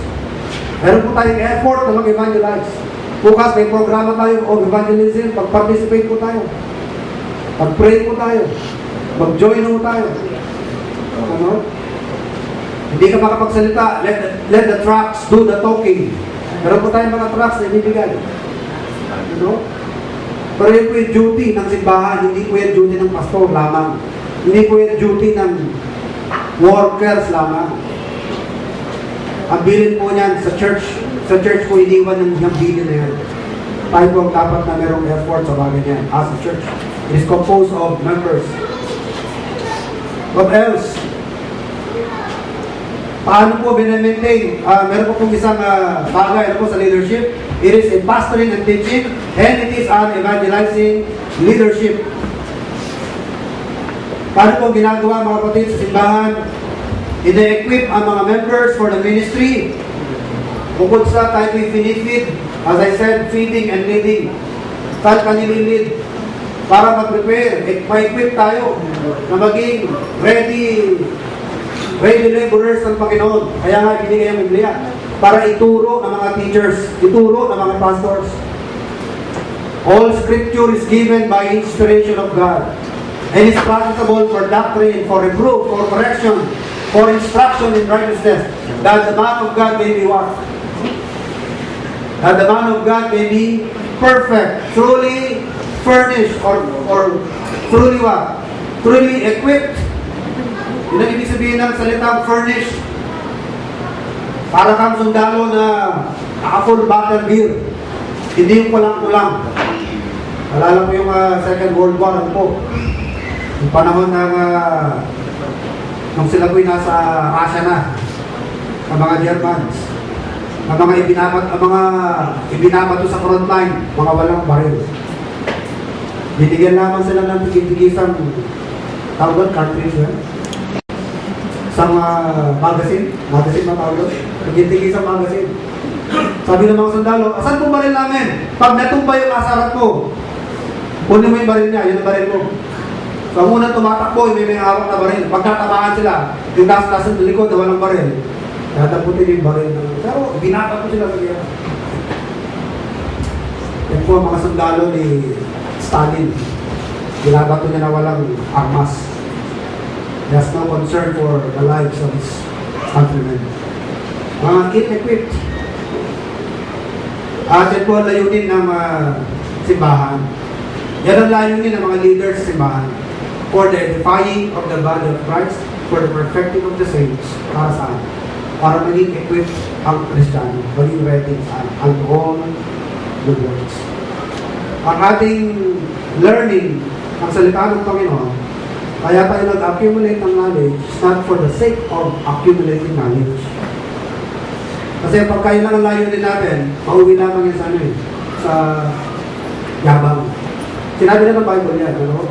Meron po tayong effort na mag-evangelize. Bukas may programa tayo of evangelism, pag-participate po tayo. Pag-pray po tayo. Mag-join po tayo. Ano? Hindi ka makapagsalita, let the trucks do the talking. Meron po tayong mga trucks na ibibigay. Ano? Pero yun po yung duty ng simbahan, hindi po yung duty ng pastor lamang. Hindi po yung duty ng workers lamang. Ang bilin po niyan sa church po iniwan ng bilin na yan. Tayo po ang dapat na merong effort sa bagay niyan. As a church, it is composed of members. What else? Paano po binamaintain? Meron po pong isang bagay po sa leadership. It is in pastoring and teaching, and it is an evangelizing leadership. Paano po ginagawa mga kapatid sa simbahan? Ina-equip ang mga members for the ministry. Bukod sa tayo po'y finifeed, as I said, feeding and leading. Saan ka nililid? Para mag-prepare, ma-equip tayo na maging ready laborers ng Panginoon. Kaya nga binigay ang Biblia para ituro ng mga teachers, ituro ng mga pastors. All scripture is given by inspiration of God and is profitable for doctrine, for reproof, for correction, for instruction in righteousness, that the man of God may be what? That the man of God may be perfect, truly furnished, or truly what? Truly equipped. Yun ang ibig sabihin ng salitang furnished. Para kang sundalo na naka-full battle gear. Hindi yung kulang-kulang. Alala ko yung Second World War, ano po? Yung panahon ng nung sila po'y nasa Russia na, ang mga Germans, ang mga ibinabato sa frontline, mga walang baril. Binigyan lamang sila ng tigil-tigisang tawag, cartridge, sa magazine matawag, tigil-tigisang magazine. Sabi ng mga sundalo, asan po baril namin? Pag natumba yung asarat mo, kunin mo yung baril niya, yun ang baril mo. So, ang unang tumatakbo, may hawak na baril. Pagkatamaan sila, yung taas-taas ng likod na walang baril, tataputin yung baril. Pero, binata po sila sa gaya. Yan po ang mga sundalo ni Stalin. Binabato niya na walang armas. He has no concern for the lives of his countrymen. Mga ill-equipped. Yan po ang layunin ng simbahan. Yan ang layunin ng mga leaders sa simbahan. For the edifying of the body of Christ, for the perfecting of the saints. Para saan? Para maging equipped ang Kristiyano, maging ready ang all good works. Ang ating learning, ang salita ng Panginoon, kaya tayo nag-accumulate ng knowledge, is not for the sake of accumulating knowledge. Kasi pagkain lang ang layunin natin, mauwi lamang yan sa sa yabang. Sinabi na ng Bible yan, ano?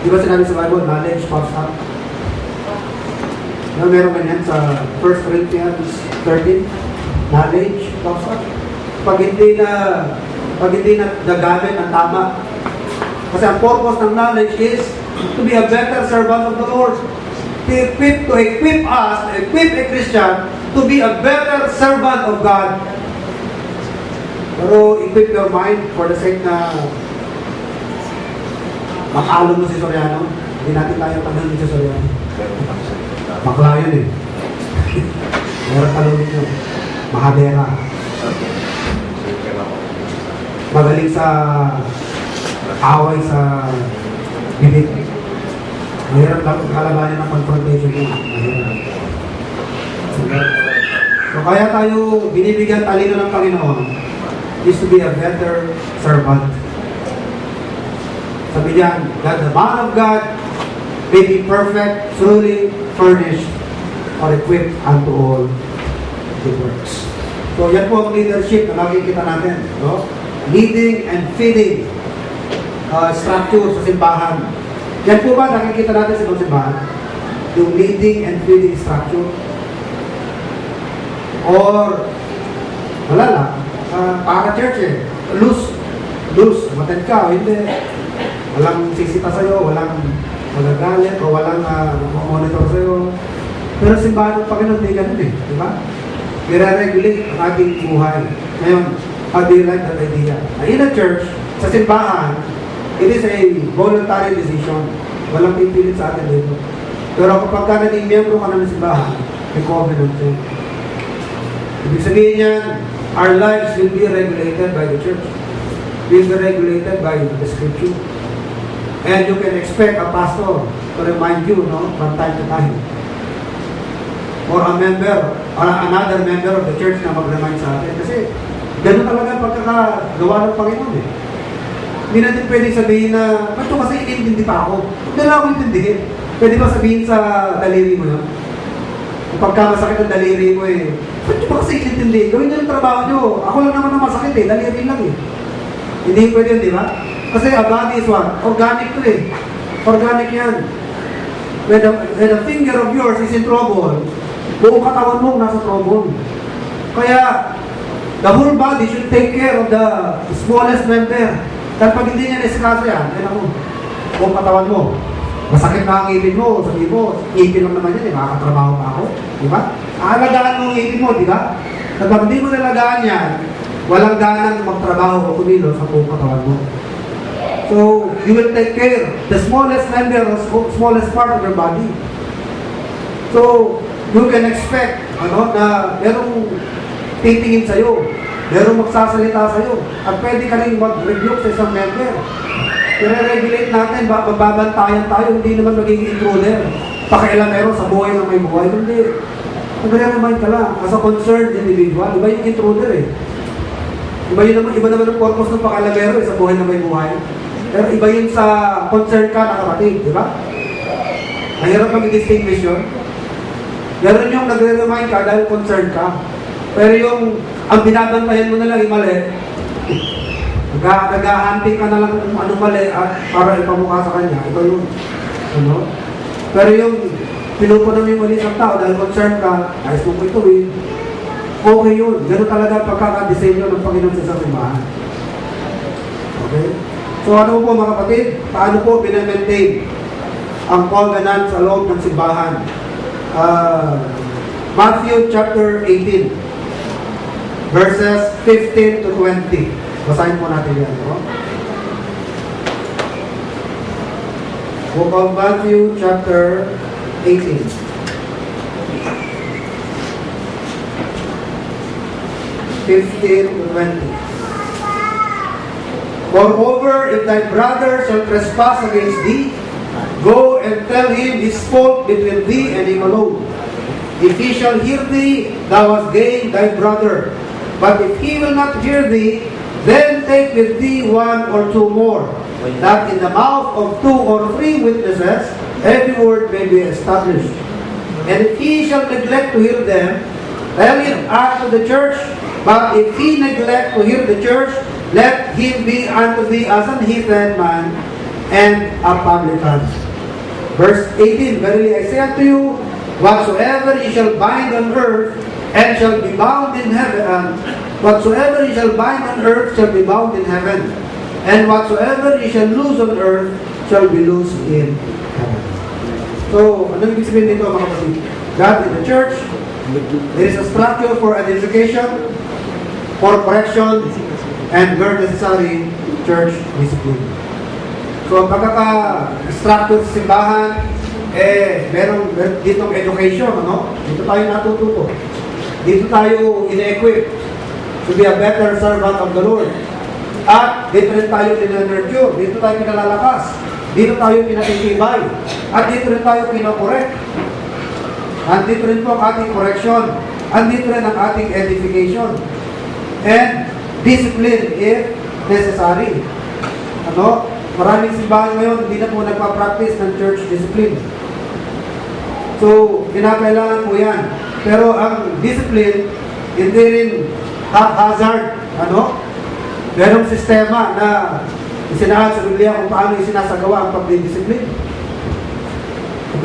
Di ba sinabi sa Bible, knowledge puffs up? Meron ganyan sa 1 Corinthians 13, knowledge puffs up. Pag hindi na nagamit ang tama. Kasi ang purpose ng knowledge is to be a better servant of the Lord. To equip us, to equip a Christian to be a better servant of God. Pero equip your mind for the sake na makalo mo si Soriano. Hindi natin tayo tanongin si Soriano. Bakla yun eh. Meron tanongin yun. Mahadera. Magaling sa away sa bibig. Mahirap lang kalabanin ng confrontation yun. Mahirap. So kaya tayo binibigyan talino ng Panginoon is to be a better servant. Sabi diyan, that the man of God may be perfect, truly furnished, or equipped unto all good works. So yan po ang leadership na nakikita natin. No? Leading and feeding structure sa simbahan. Yan po ba nakikita natin sa simbahan? Yung leading and feeding structure? Or wala lang, para church eh. loose, umattend ka o hindi. Walang sisita sa'yo, walang magagalit o walang monitor sa'yo. Pero simbahan ng Panginoon, hindi ganun eh. Di ba? I-regulate ang ating buhay. Ngayon, how do you like that idea? In a church, sa simbahan, it is a voluntary decision. Walang pipilit sa atin dito. Pero kapag ka naging miyembro ka ng simbahan, may covenant yun. Ibig sabihin yan, our lives will be regulated by the church. Will be regulated by the scripture. And you can expect a pastor to remind you, no, from time to time. Or a member, or another member of the church na mag-remind sa atin. Kasi, gano'n talaga pagkakagawa ng Panginoon eh. Hindi natin pwede sabihin na, ba't ito kasi inintindi pa ako? Hindi na ako intindihin. Pwede ba sabihin sa daliri mo yun? Pagka masakit ang daliri mo eh, ba't ito ba kasi inintindi? Gawin nyo yung trabaho nyo. Ako lang naman ang masakit eh, daliri lang eh. Hindi pwede yun, di ba? Kasi a body is what? Organic to eh. Organic yan. When the finger of yours is in trouble, buong katawan mo nasa trouble. Kaya, the whole body should take care of the smallest member. Dahil pag hindi niya nesikaso yan, yan ako, buong katawan mo. Masakit na ang ngipin mo, sabi mo, ngipin lang naman yan, eh, makakatrabaho pa ako. Di ba? Aalagaan mo ang ngipin mo, di ba? Kapag hindi mo nalagaan yan, walang ganang magtrabaho o kumilo sa buong katawan mo. So, you will take care the smallest member or smallest part of your body. So, you can expect na merong titingin sa'yo, merong magsasalita sa'yo, at pwede ka rin mag-rebuke sa isang member. I-regulate natin, mababantayan tayo, hindi naman magiging intruder. Pakialamero sa buhay ng may buhay, hindi. Mag-remind ka lang, as a concerned individual, iba yung intruder eh. Iba naman ang purpose ng pakialamero sa buhay ng may buhay. Pero iba yun sa concern ka na kapatid, di ba? Mahirap mag-distinguish yun. Meron yung nagre-remind ka dahil concerned ka. Pero yung ang binabantayan mo na lang yung mali, nag-ahunting ka na lang kung anong mali para ipamukha sa kanya. Ito yun. Pero yung pinupunan mo yung mali ng tao dahil concerned ka, ayos mo ko ito eh. Okay yun. Ganun talaga pagkakadesenyo ng Panginoon sa simbahan. Okay? So ano po mga kapatid? Paano po binamaintain ang covenant sa loob ng simbahan? Matthew chapter 18 verses 15 to 20. Basahin po natin yan. No? Book of Matthew chapter 18. 15 to 20. Moreover, if thy brother shall trespass against thee, go and tell him his fault between thee and him alone. If he shall hear thee, thou hast gained thy brother. But if he will not hear thee, then take with thee one or two more, that in the mouth of 2 or 3 witnesses every word may be established. And if he shall neglect to hear them, tell him unto the church. But if he neglect to hear the church, let him be unto thee as an heathen man and a publican. Verse 18, Verily I say unto you, whatsoever ye shall bind on earth, and shall be bound in heaven, whatsoever ye shall bind on earth shall be bound in heaven, and whatsoever ye shall loose on earth shall be loosed in heaven. So, ano ibig sabihin dito mga kapatid? God in the church, there is a structure for edification, for correction, and where necessary, church discipline. So, pagkaka-structure sa simbahan, meron ditong education, Dito tayo natututo. Dito tayo ine-equip to be a better servant of the Lord. At dito rin tayo pinanurture, dito tayo pinalalakas, dito tayo pinatitibay, at dito rin tayo pinakorek. At dito rin po ang ating correction, at dito rin ang ating edification. And discipline if necessary. Maraming simbahan ngayon, hindi na po nagpa-practice ng church discipline. So, kinakailangan po yan. Pero ang discipline, hindi rin haphazard. Merong sistema na isinahan sa Biblia kung paano isinasagawa ang pagdidisiplin.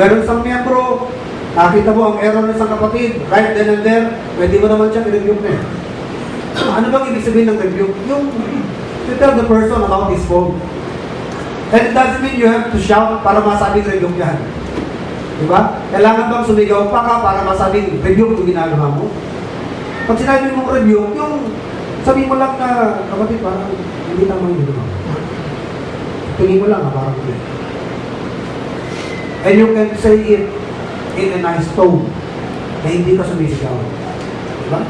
Meron isang miyembro, nakita mo ang error ng isang kapatid, right then and there, pwede mo naman siya i-review na. Ano bang ibig sabihin ng review? Yung to tell the person about his fault. And it doesn't mean you have to shout para masabing rebuke yan. Diba? Kailangan bang sumigaw pa ka para masabing rebuke yung ginagawa mo? Pag sinabi mong rebuke, yung sabi mo lang na, kapatid, parang hindi naman yun. Tingin mo lang na parang hindi. And you can say it in a nice tone na hindi ka sumisigaw. Diba?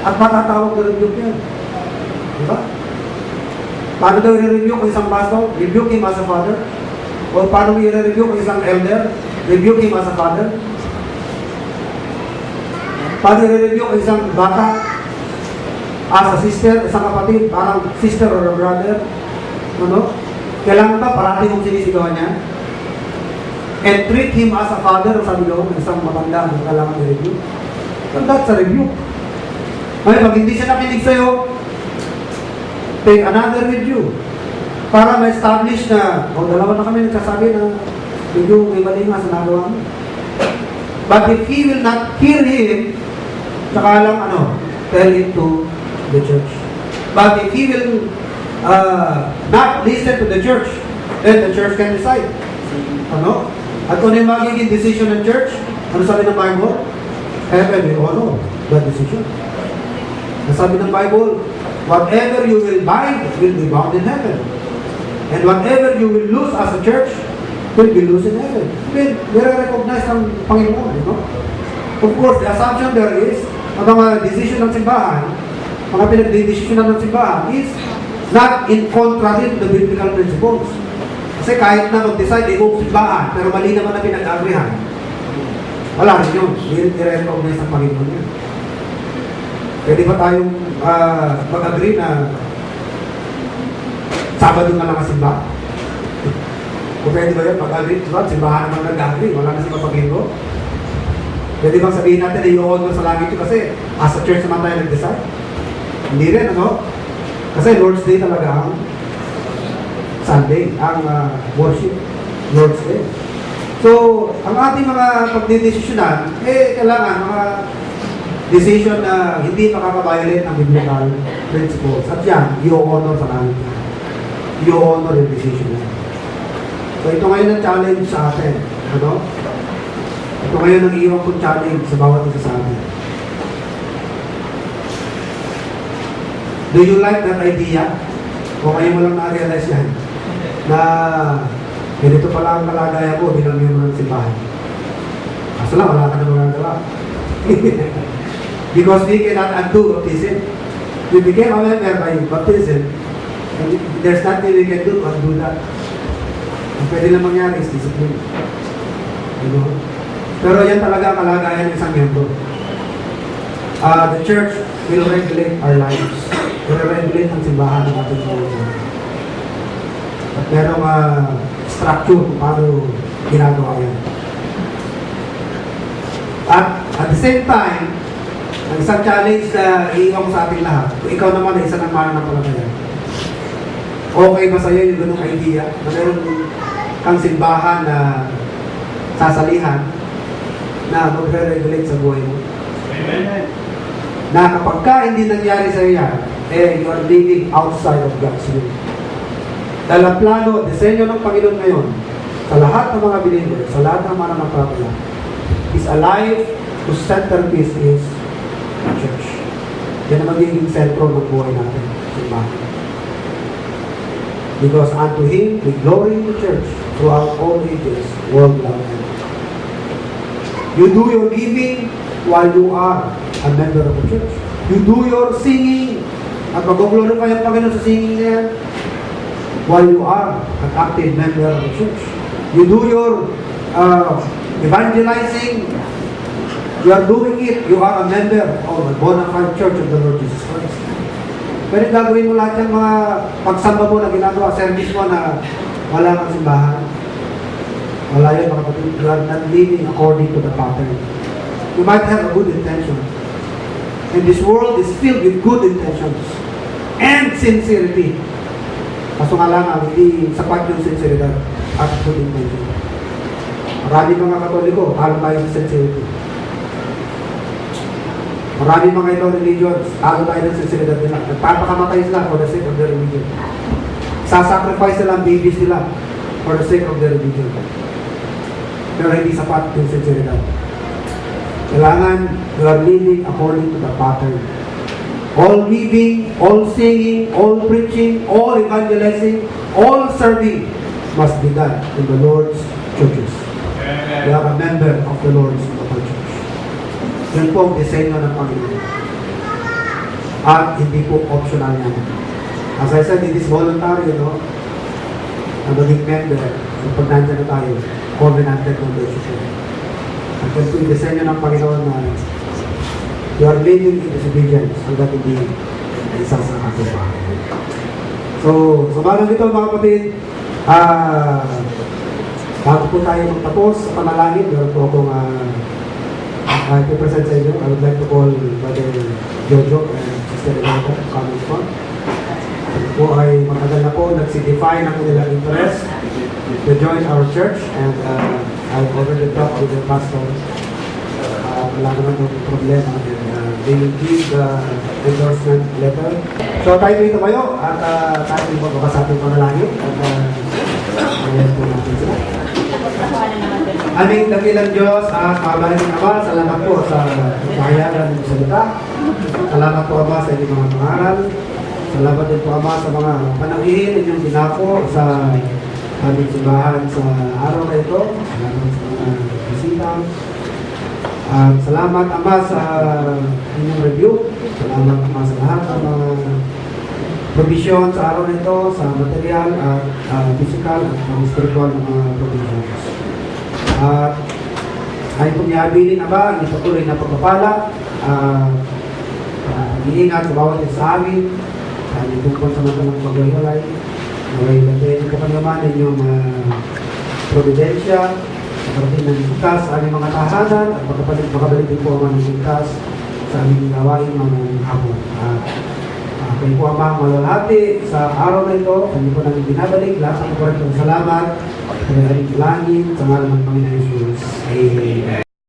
At matatawag na rebuke yan. Diba? Paano daw i-review kung isang pastor? Rebuke him as a father. O paano i-review kung isang elder? Rebuke him as a father. Paano i-review kung isang bata? As a sister, isang kapatid, parang sister or a brother? Ano? Kailangan ba parati mong sinisigawan niya? And treat him as a father, sabi doon, isang matanda na kailangan i-review. So that's a review. Ngayon, pag hindi siya nakinig sa'yo, take another review para ma-establish na dalawa na kami nagsasabi na medyo may mali nga sa nagawa mo. But if he will not hear him, saka lang tell it to the church. But if he will not listen to the church, then the church can decide. Ano? At kung yung magiging decision ng church, ano sabi ng Bible? Heaven will honor that decision. Nasabi ng Bible, whatever you will bind will be bound in heaven. And whatever you will lose as a church will be lost in heaven. Then, nire-recognize ng Panginoon. Of course, the assumption there is, ang mga decision ng simbahan, mga pinagdidesisyonan ng simbahan is not in contrary to the biblical principles. Kasi kahit na mag-decide, ibang simbahan, pero mali naman na pinag-agrihan. Wala rin yun. Nire-recognize ng Panginoon yun. Pwede ba tayong mag-agree na Sabado na lang ang simba? O pwede ba yun? Mag-agree? Simbahan naman nag-agree. Wala na si Mapag-Linggo. Pwede bang sabihin natin na i-honor sa langit yun kasi as a church naman tayo nag-decide? Hindi rin, Kasi Lord's Day talaga ang Sunday, ang worship, Lord's Day. So, ang ating mga pagdidesisyonan, kailangan mga decision na hindi makakabiolate ng biblical principles. At yan, i-honor sa langit. I-honor yung decision na. So, ito ngayon ang challenge sa atin. Ito ngayon ang iwan kong challenge sa bawat isa sa atin. Do you like that idea? O kayo mo lang na-realize yan? Na ganito pala ang kalagayan ko bilang miyembro ng simbahan. Kaso lang, wala ka na magagawa. Because we cannot undo baptism. We became a member by baptism. And there's nothing we can do to undo that. Ang pwede lang mangyari is discipline. Pero yan talaga ang kalagayan ng isang miyembro. The church will regulate our lives. Will regulate ang simbahan ng ating mga. At merong structure kung paano ginagawa yan. At the same time, ang isang challenge na iiwan ko sa ating lahat, kung ikaw naman ay isa ng mananampalataya, okay ba sa'yo yung ganung idea na meron kang simbahan na sasalihan na magre-regulate sa buhay mo? Amen. Na kapag ka hindi nangyari sa'yo yan, you are living outside of God's will. Dahil ang plano, disenyo ng Panginoon ngayon, sa lahat ng mga believers, sa lahat ng mga nanampalataya, is a life whose centerpiece is the church. Yan ang magiging sentro ng buhay natin, simbahan. Because unto Him we glory in the church throughout all ages, world without end. You do your giving while you are a member of the church. You do your singing at mag-glorify ang Panginoon sa singing na yan while you are an active member of the church. You do your evangelizing. You are doing it. You are a member of the bona fide church of the Lord Jesus Christ. Pero gagawin mo lahat yung mga pagsamba mo na ginagawa, service mo na wala kang simbahan. Wala yun, mga kapatid. You are not living according to the pattern. You might have a good intention. And this world is filled with good intentions and sincerity. Kaso nga lang, hindi sapat yung sinceridad at good intention. Marami mga Katoliko, alam tayo sa sincerity. Maraming mga ito religions, tago tayo ng sinsilidad nila. Nagpapakamatay sila for the sake of their religion. Sasacrifice sila ang babies nila for the sake of their religion. Pero hindi sapat yung sinsilidad. Kailangan you are living according to the pattern. All giving, all singing, all preaching, all evangelizing, all serving must be done in the Lord's churches. We are a member of the Lord's local church. Yan po ang disenyo ng Panginoon. At hindi po optional yan. As I said, it is voluntary, ang maging member, pag nandiyan na tayo, covenanted ng relationship. At yan po yung disenyo ng Panginoon na you are living in disobedience hanggang hindi isa sa ating bahay. So, sa balang ito mga kapatid, bago po tayo magtapos sa panalangin, meron po akong i-present sa inyo. I would like to call Brother Jojo and Sister Renata coming from. Po ay matagal na po nagsidefine ang kanilang interest to join our church, and I've already talked with the pastor. Wala naman yung problema, and they will give the endorsement letter. So tayo dito kayo at tayo yung magbabasa ating panalangin at ayan po natin sila. Aming dakilang Diyos at mahalangin ng Ama, salamat po sa kahayagan ng salita. Salamat po Ama sa inyong mga pangaral. Salamat din po Ama sa mga pananghihin inyong dinako sa aming simbahan sa araw na ito. Salamat sa mga bisita. Salamat Ama sa inyong review. Salamat Ama sa lahat ng mga provision sa araw na ito, sa material at physical at spiritual na mga provisions. At ay pong iabilin Ama, ang patuloy na pagpapala, iingat sa bawat isa sa amin, tungkol sa mga paghiwalay. Naway natin ito kanyamanin yung providensya, pagkapalit ng ligtas sa aming mga tahanan, at makabalik din po ang mga ligtas sa aming gawain mga hapon. Kayo po Ama malalahati sa araw na ito, kami po namin binabalik, lahat ng korentong salamat, kaya aling langit, sa ngalan ng Panginoon Jesus. Amen.